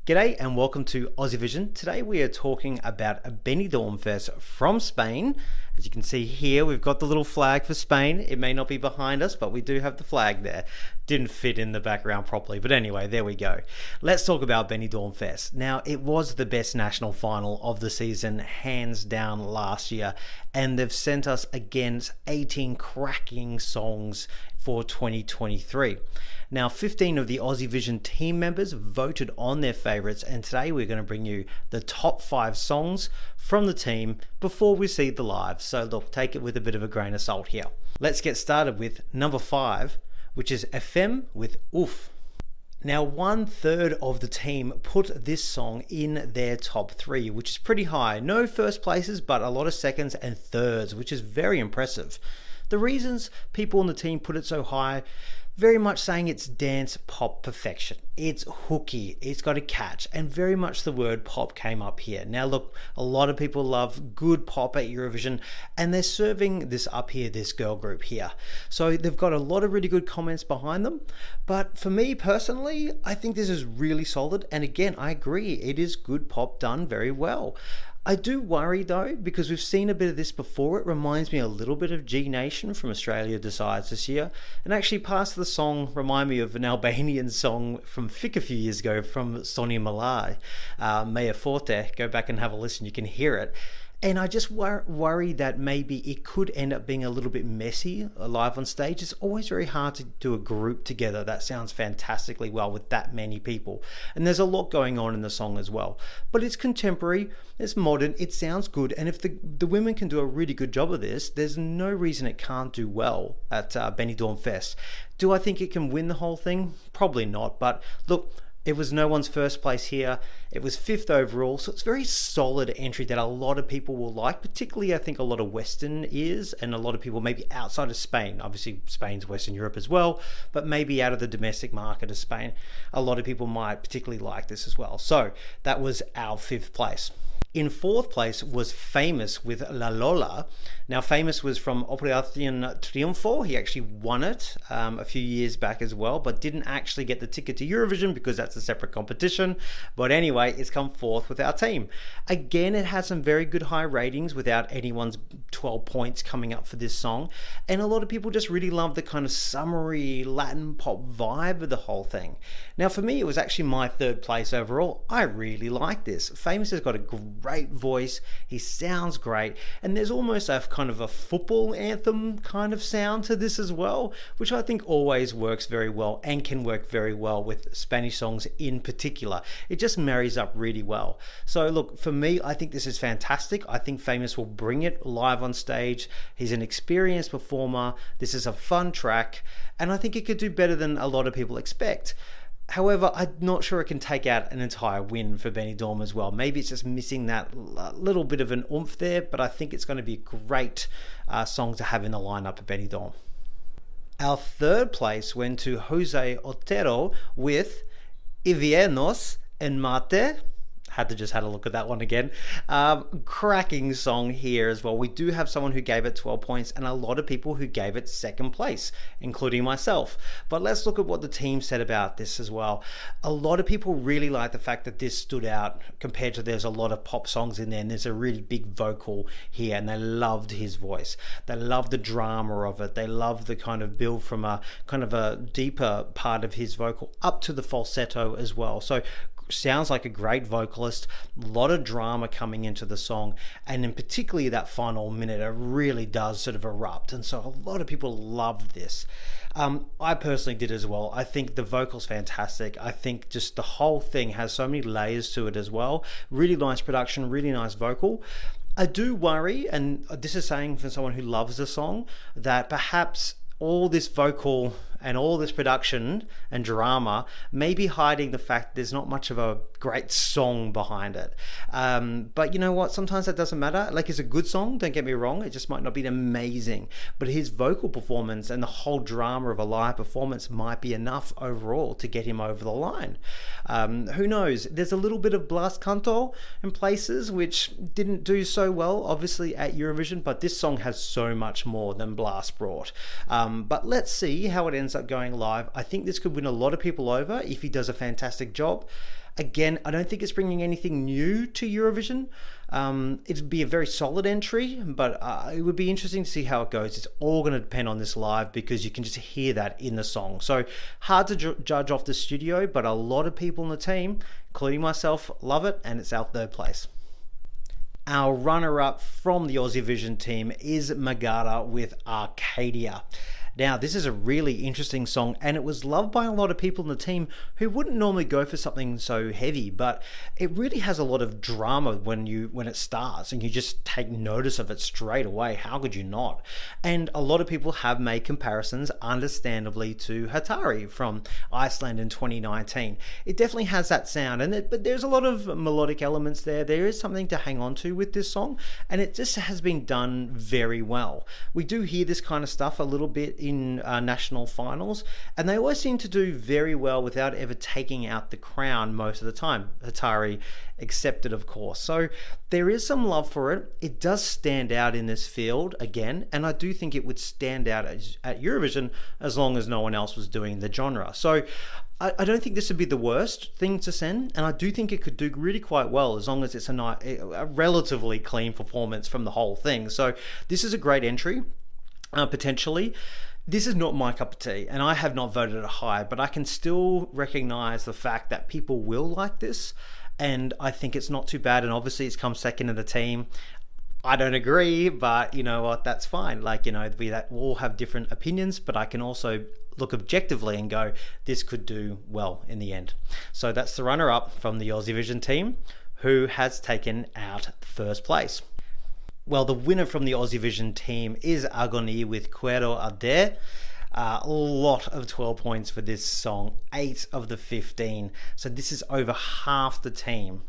G'day and welcome to Aussievision. Today we are talking about a Benidorm Fest from Spain. As you can see here, we've got the little flag for Spain. It may not be behind us, but we do have the flag there. Didn't fit in the background properly, but anyway, there we go. Let's talk about Benidorm Fest. Now, it was the best national final of the season, hands down last year, and they've sent us against 18 cracking songs for 2023. Now, 15 of the Aussievision team members voted on their favourites, and today we're going to bring you the top 5 songs from the team before we see the live. So look, take it with a bit of a grain of salt here. Let's get started with number 5, which is FM with Oof. Now, 1/3 of the team put this song in their top 3, which is pretty high. No first places, but a lot of seconds and thirds, which is very impressive. The reasons people on the team put it so high, very much saying it's dance pop perfection. It's hooky, it's got a catch, and very much the word pop came up here. Now look, a lot of people love good pop at Eurovision, and they're serving this up here, this girl group here. So they've got a lot of really good comments behind them, but for me personally, I think this is really solid, and again, I agree, it is good pop done very well. I do worry though, because we've seen a bit of this before. It reminds me a little bit of G Nation from Australia Decides this year, and actually parts of the song remind me of an Albanian song from Fick a few years ago from Sonny Malai, Mea Forte. Go back and have a listen, you can hear it. And I just worry that maybe it could end up being a little bit messy live on stage. It's always very hard to do a group together that sounds fantastically well with that many people. And there's a lot going on in the song as well. But it's contemporary, it's modern, it sounds good. And if the women can do a really good job of this, there's no reason it can't do well at Benidorm Fest. Do I think it can win the whole thing? Probably not. But look, it was no one's first place here. It was 5th overall, so it's a very solid entry that a lot of people will like, particularly I think a lot of Western ears and a lot of people maybe outside of Spain. Obviously Spain's Western Europe as well, but maybe out of the domestic market of Spain, a lot of people might particularly like this as well. So that was our 5th place. In 4th place was Famous with La Lola. Now, Famous was from Operación Triunfo. He actually won it a few years back as well, but didn't actually get the ticket to Eurovision because that's a separate competition. But anyway, it's come 4th with our team. Again, it has some very good high ratings without anyone's 12 points coming up for this song. And a lot of people just really love the kind of summery Latin pop vibe of the whole thing. Now, for me, it was actually my 3rd place overall. I really like this. Famous has got a great voice, he sounds great, and there's almost a kind of a football anthem kind of sound to this as well, which I think always works very well and can work very well with Spanish songs in particular. It just marries up really well. So look, for me, I think this is fantastic. I think Famous will bring it live on stage. He's an experienced performer. This is a fun track, and I think it could do better than a lot of people expect. However, I'm not sure it can take out an entire win for Benidorm as well. Maybe it's just missing that little bit of an oomph there, but I think it's going to be a great song to have in the lineup at Benidorm. Our 3rd place went to Jose Otero with Inviernos en Marte. Had to look at that one again. Cracking song here as well. We do have someone who gave it 12 points and a lot of people who gave it 2nd place, including myself. But let's look at what the team said about this as well. A lot of people really like the fact that this stood out compared to there's a lot of pop songs in there, and there's a really big vocal here, and they loved his voice. They loved the drama of it. They loved the kind of build from a kind of a deeper part of his vocal up to the falsetto as well. So sounds like a great vocalist, a lot of drama coming into the song, and in particularly that final minute, it really does sort of erupt, and so a lot of people loved this. I personally did as well. I think the vocal's fantastic. I think just the whole thing has so many layers to it as well. Really nice production, really nice vocal. I do worry, and this is saying from someone who loves the song, that perhaps all this vocal and all this production and drama may be hiding the fact there's not much of a great song behind it. But you know what? Sometimes that doesn't matter. Like, it's a good song, don't get me wrong. It just might not be amazing. But his vocal performance and the whole drama of a live performance might be enough overall to get him over the line. Who knows? There's a little bit of Blast Canto in places which didn't do so well, obviously, at Eurovision, but this song has so much more than Blast brought. But let's see how it ends up going live. I think this could win a lot of people over if he does a fantastic job. Again, I don't think it's bringing anything new to Eurovision. It'd be a very solid entry, but it would be interesting to see how it goes. It's all going to depend on this live because you can just hear that in the song. So hard to judge off the studio, but a lot of people in the team, including myself, love it, and it's our third place. Our runner-up from the Aussievision team is Magada with Arcadia. Now, this is a really interesting song, and it was loved by a lot of people in the team who wouldn't normally go for something so heavy, but it really has a lot of drama when it starts, and you just take notice of it straight away. How could you not? And a lot of people have made comparisons, understandably, to Hatari from Iceland in 2019. It definitely has that sound, but there's a lot of melodic elements there. There is something to hang on to with this song, and it just has been done very well. We do hear this kind of stuff a little bit in national finals, and they always seem to do very well without ever taking out the crown most of the time, Hatari accepted, of course. So there is some love for it. It does stand out in this field again, and I do think it would stand out at Eurovision as long as no one else was doing the genre. So I don't think this would be the worst thing to send, and I do think it could do really quite well as long as it's a relatively clean performance from the whole thing. So this is a great entry, potentially. This is not my cup of tea, and I have not voted it high, but I can still recognize the fact that people will like this, and I think it's not too bad, and obviously it's come second in the team. I don't agree, but you know what, that's fine. Like, you know, we all have different opinions, but I can also look objectively and go, this could do well in the end. So that's the runner-up from the Aussievision team, who has taken out first place. Well, the winner from the Aussievision team is Agony with Quero Ade. A lot of 12 points for this song, 8 of the 15. So this is over half the team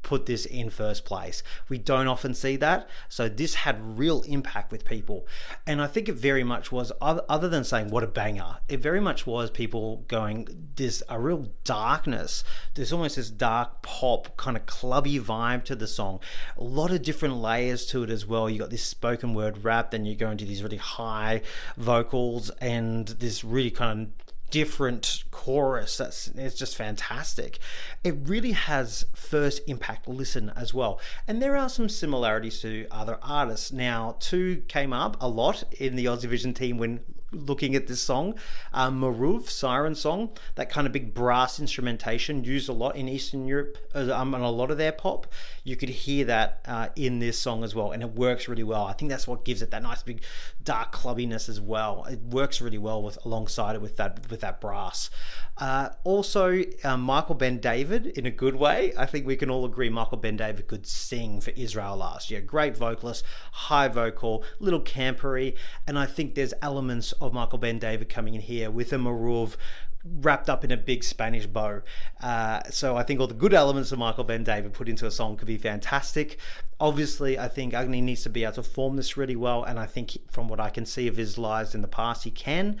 put this in first place. We don't often see that, so this had real impact with people, and I think it very much was, other than saying what a banger, it very much was people going, there's a real darkness, there's almost this dark pop kind of clubby vibe to the song, a lot of different layers to it as well. You got this spoken word rap, then you go into these really high vocals and this really kind of different chorus. It's just fantastic. It really has first impact listen as well, and there are some similarities to other artists. Now, two came up a lot in the Aussievision team when looking at this song. Maruv, Siren Song, that kind of big brass instrumentation used a lot in Eastern Europe and a lot of their pop. You could hear that in this song as well, and it works really well. I think that's what gives it that nice big dark clubbiness as well. It works really well alongside it with that brass. Also, Michael Ben David, in a good way. I think we can all agree Michael Ben David could sing for Israel last year. Great vocalist, high vocal, little campery, and I think there's elements of Michael Ben David coming in here with a Maruv wrapped up in a big Spanish bow. So I think all the good elements of Michael Ben David put into a song could be fantastic. Obviously, I think Agni needs to be able to form this really well, and I think from what I can see of his lives in the past, he can.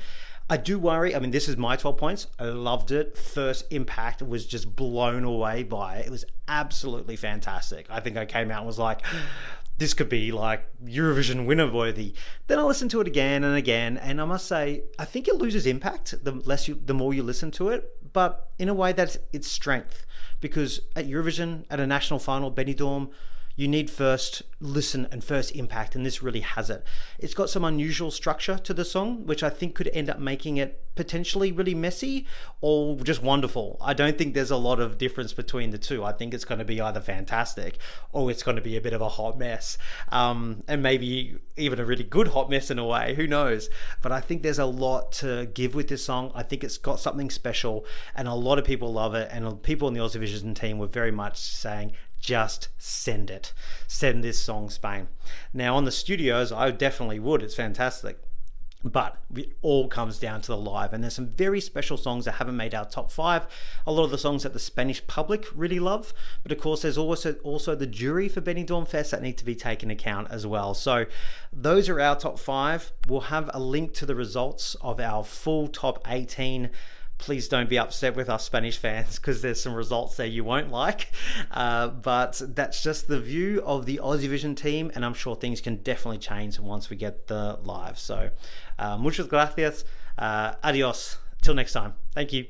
I do worry. I mean, this is my 12 points. I loved it. First impact was just blown away by it. It was absolutely fantastic. I think I came out and was like, this could be like Eurovision winner worthy. Then I listened to it again and again, and I must say, I think it loses impact the more you listen to it, but in a way that's its strength, because at Eurovision, at a national final, Benidorm, you need first listen and first impact, and this really has it. It's got some unusual structure to the song, which I think could end up making it potentially really messy or just wonderful. I don't think there's a lot of difference between the two. I think it's going to be either fantastic or it's going to be a bit of a hot mess, and maybe even a really good hot mess in a way, who knows. But I think there's a lot to give with this song. I think it's got something special, and a lot of people love it, and people in the Aussievision team were very much saying, just send it. Send this song, Spain. Now, on the studios, I definitely would. It's fantastic. But it all comes down to the live, and there's some very special songs that haven't made our top 5. A lot of the songs that the Spanish public really love, but of course there's also the jury for Benidorm Fest that need to be taken account as well. So those are our top 5. We'll have a link to the results of our full top 18. Please don't be upset with us Spanish fans, because there's some results there you won't like. But that's just the view of the Aussievision team, and I'm sure things can definitely change once we get the live. So, muchas gracias. Adios. Till next time. Thank you.